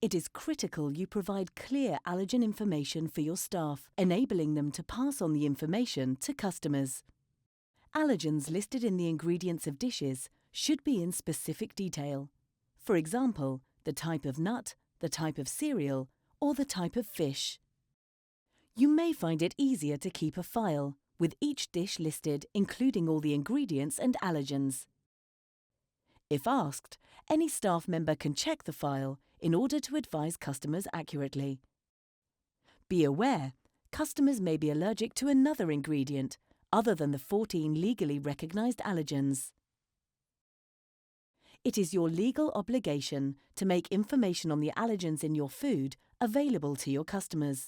It is critical you provide clear allergen information for your staff, enabling them to pass on the information to customers. Allergens listed in the ingredients of dishes should be in specific detail. For example, the type of nut, the type of cereal, or the type of fish. You may find it easier to keep a file, with each dish listed including all the ingredients and allergens. If asked, any staff member can check the file in order to advise customers accurately. Be aware, customers may be allergic to another ingredient other than the 14 legally recognised allergens. It is your legal obligation to make information on the allergens in your food available to your customers.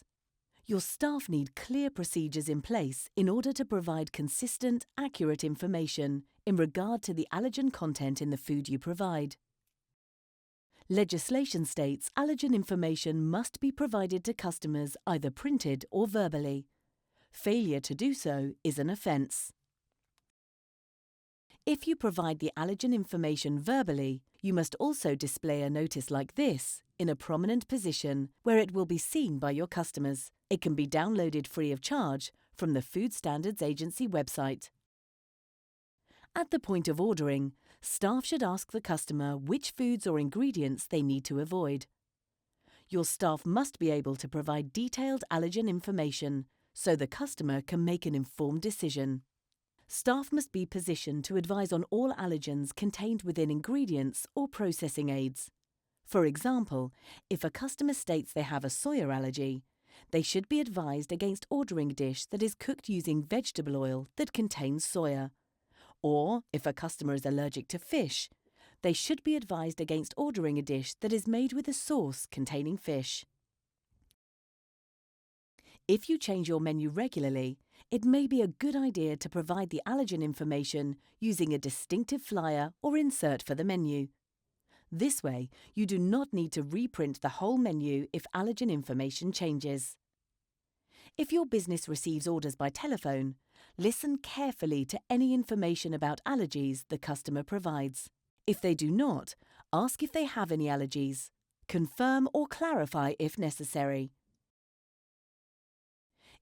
Your staff need clear procedures in place in order to provide consistent, accurate information in regard to the allergen content in the food you provide. Legislation states allergen information must be provided to customers either printed or verbally. Failure to do so is an offence. If you provide the allergen information verbally, you must also display a notice like this in a prominent position where it will be seen by your customers. It can be downloaded free of charge from the Food Standards Agency website. At the point of ordering, staff should ask the customer which foods or ingredients they need to avoid. Your staff must be able to provide detailed allergen information so the customer can make an informed decision. Staff must be positioned to advise on all allergens contained within ingredients or processing aids. For example, if a customer states they have a soya allergy, they should be advised against ordering a dish that is cooked using vegetable oil that contains soya. Or, if a customer is allergic to fish, they should be advised against ordering a dish that is made with a sauce containing fish. If you change your menu regularly, it may be a good idea to provide the allergen information using a distinctive flyer or insert for the menu. This way, you do not need to reprint the whole menu if allergen information changes. If your business receives orders by telephone, listen carefully to any information about allergies the customer provides. If they do not, ask if they have any allergies. Confirm or clarify if necessary.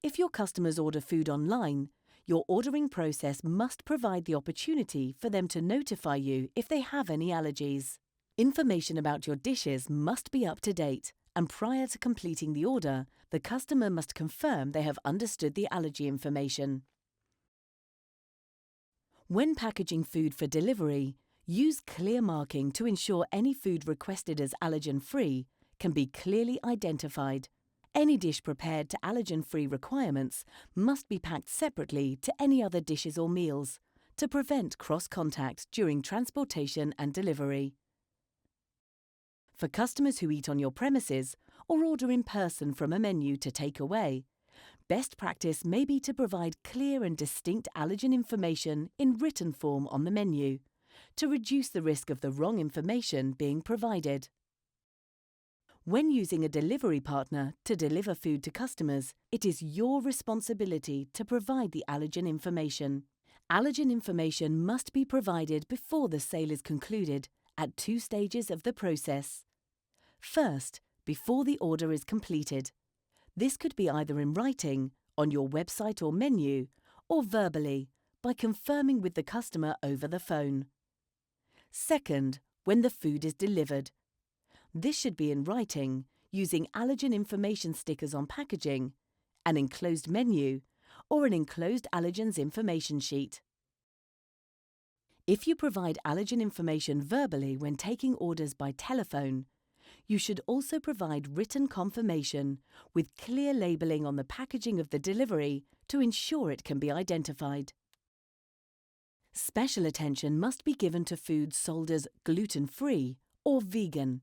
If your customers order food online, your ordering process must provide the opportunity for them to notify you if they have any allergies. Information about your dishes must be up to date, and prior to completing the order, the customer must confirm they have understood the allergy information. When packaging food for delivery, use clear marking to ensure any food requested as allergen-free can be clearly identified. Any dish prepared to allergen-free requirements must be packed separately to any other dishes or meals to prevent cross-contact during transportation and delivery. For customers who eat on your premises or order in person from a menu to take away, best practice may be to provide clear and distinct allergen information in written form on the menu to reduce the risk of the wrong information being provided. When using a delivery partner to deliver food to customers, it is your responsibility to provide the allergen information. Allergen information must be provided before the sale is concluded at 2 stages of the process. First, before the order is completed. This could be either in writing, on your website or menu, or verbally, by confirming with the customer over the phone. Second, when the food is delivered. This should be in writing, using allergen information stickers on packaging, an enclosed menu, or an enclosed allergens information sheet. If you provide allergen information verbally when taking orders by telephone, you should also provide written confirmation with clear labelling on the packaging of the delivery to ensure it can be identified. Special attention must be given to foods sold as gluten-free or vegan.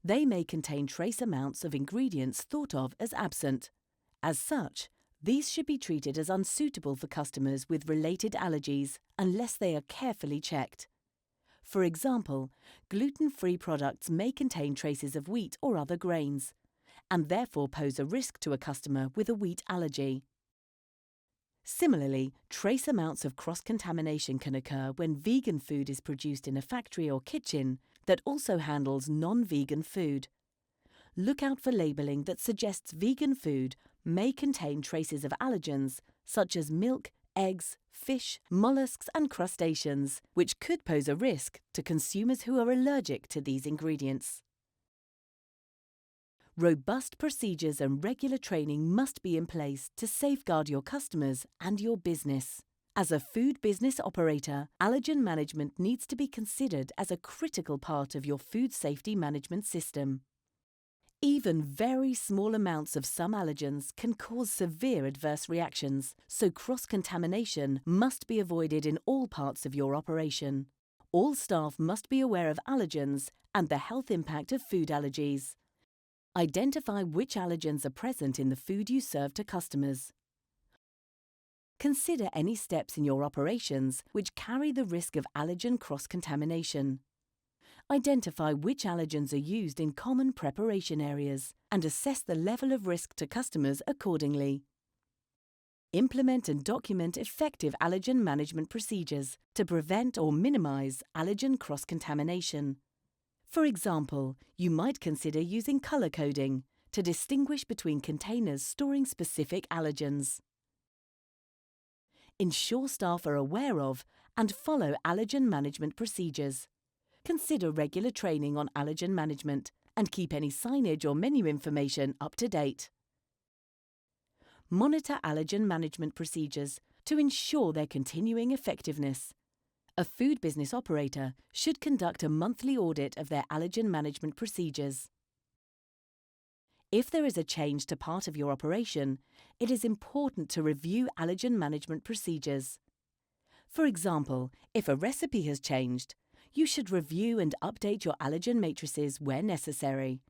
They may contain trace amounts of ingredients thought of as absent. As such, these should be treated as unsuitable for customers with related allergies unless they are carefully checked. For example, gluten-free products may contain traces of wheat or other grains, and therefore pose a risk to a customer with a wheat allergy. Similarly, trace amounts of cross-contamination can occur when vegan food is produced in a factory or kitchen that also handles non-vegan food. Look out for labelling that suggests vegan food may contain traces of allergens such as milk, eggs, fish, mollusks and crustaceans, which could pose a risk to consumers who are allergic to these ingredients. Robust procedures and regular training must be in place to safeguard your customers and your business. As a food business operator, allergen management needs to be considered as a critical part of your food safety management system. Even very small amounts of some allergens can cause severe adverse reactions, so cross-contamination must be avoided in all parts of your operation. All staff must be aware of allergens and the health impact of food allergies. Identify which allergens are present in the food you serve to customers. Consider any steps in your operations which carry the risk of allergen cross-contamination. Identify which allergens are used in common preparation areas and assess the level of risk to customers accordingly. Implement and document effective allergen management procedures to prevent or minimize allergen cross-contamination. For example, you might consider using color coding to distinguish between containers storing specific allergens. Ensure staff are aware of and follow allergen management procedures. Consider regular training on allergen management and keep any signage or menu information up to date. Monitor allergen management procedures to ensure their continuing effectiveness. A food business operator should conduct a monthly audit of their allergen management procedures. If there is a change to part of your operation, it is important to review allergen management procedures. For example, if a recipe has changed, you should review and update your allergen matrices where necessary.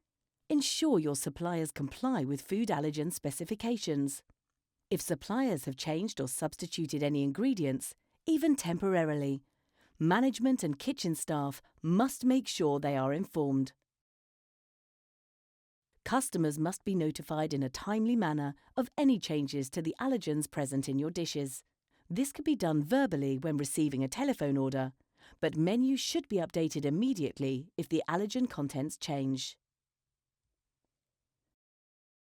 Ensure your suppliers comply with food allergen specifications. If suppliers have changed or substituted any ingredients, even temporarily, management and kitchen staff must make sure they are informed. Customers must be notified in a timely manner of any changes to the allergens present in your dishes. This can be done verbally when receiving a telephone order, but menus should be updated immediately if the allergen contents change.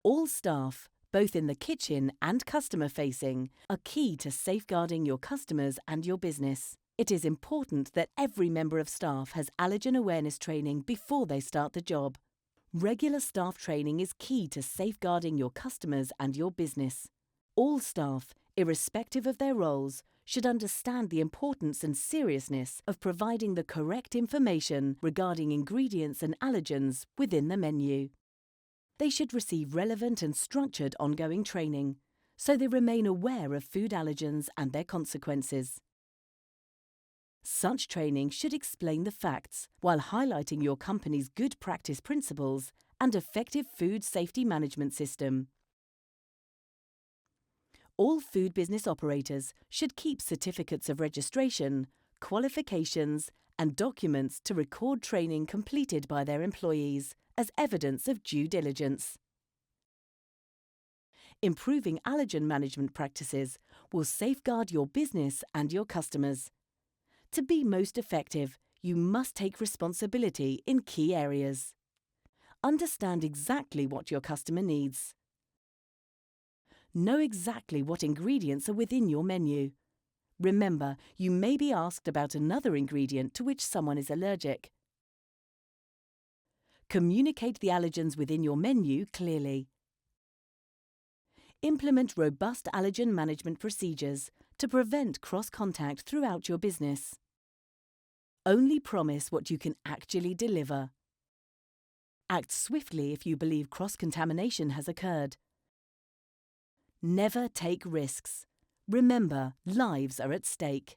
All staff, both in the kitchen and customer-facing, are key to safeguarding your customers and your business. It is important that every member of staff has allergen awareness training before they start the job. Regular staff training is key to safeguarding your customers and your business. All staff, irrespective of their roles, should understand the importance and seriousness of providing the correct information regarding ingredients and allergens within the menu. They should receive relevant and structured ongoing training, so they remain aware of food allergens and their consequences. Such training should explain the facts while highlighting your company's good practice principles and effective food safety management system. All food business operators should keep certificates of registration, qualifications, and documents to record training completed by their employees as evidence of due diligence. Improving allergen management practices will safeguard your business and your customers. To be most effective, you must take responsibility in key areas. Understand exactly what your customer needs. Know exactly what ingredients are within your menu. Remember, you may be asked about another ingredient to which someone is allergic. Communicate the allergens within your menu clearly. Implement robust allergen management procedures to prevent cross-contact throughout your business. Only promise what you can actually deliver. Act swiftly if you believe cross-contamination has occurred. Never take risks. Remember, lives are at stake.